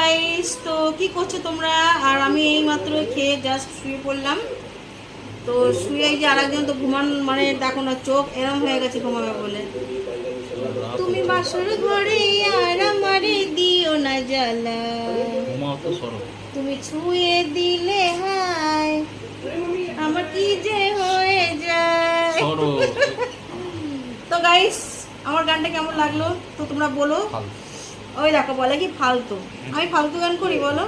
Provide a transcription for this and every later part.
Guys, তো কি করছো তোমরা? আর আমি এই মাত্র খেয়ে জাস্ট শুয়ে পড়লাম। তো শুয়ে যে আরেকজন তো ঘুমান, মানে দেখো না চোখ এরম হয়ে গেছে ঘুমাবে বলে। তুমি বাসর ঘরে আর আমারে দিও না জ্বালা, তুমি ছুঁয়ে দিলে হায় আমার কি যে হয়ে যায়। তো গাইস, আমার গানটা কেমন লাগলো তো তোমরা বলো। ওই দেখো বলে কি ফালতু, আমি ফালতু গান করি বলো?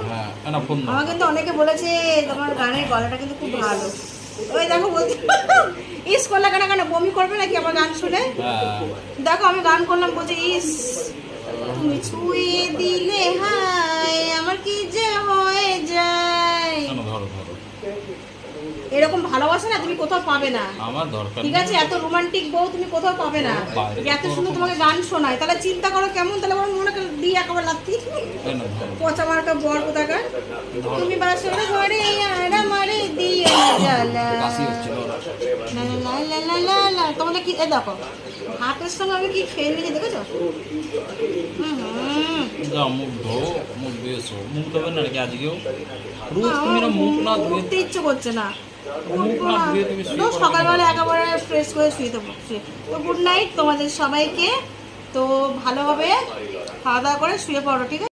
আমার কিন্তু অনেকে বলেছে তোমার গানের গলাটা কিন্তু খুব ভালো। ওই দেখো বলছি ইস করলে কেন, কেন বমি করবে নাকি আমার গান শুনে? দেখো আমি গান করলাম বলছে ইস তুমি ছুঁয়ে দিলে হায় আমার কি যে হয়ে যায়। এরকম ভালোবাসা না তুমি কোথাও পাবে না, ঠিক আছে? এত রোমান্টিক বউ তুমি কোথাও পাবে না, এত সুন্দর তোমাকে গান শোনায়। তাহলে চিন্তা করো কেমন, তাহলে আমার মনে করে দিয়ে একেবারে লাগতি পচা মার্কা বর কোথাকার। তুমি বাসর ঘরে আর আমারে দিয়ে জ্বালা, তোমাদের কি দেখো হাতের সঙ্গে আমি কি খেয়ে নিয়েছি দেখেছো? উঠতে ইচ্ছে করছে না, তো সকালবেলা একেবারে ফ্রেশ করে শুয়ে দেবো। তো গুড নাইট তোমাদের সবাইকে, তো ভালোভাবে খাওয়া দাওয়া করে শুয়ে পড়ো, ঠিক আছে?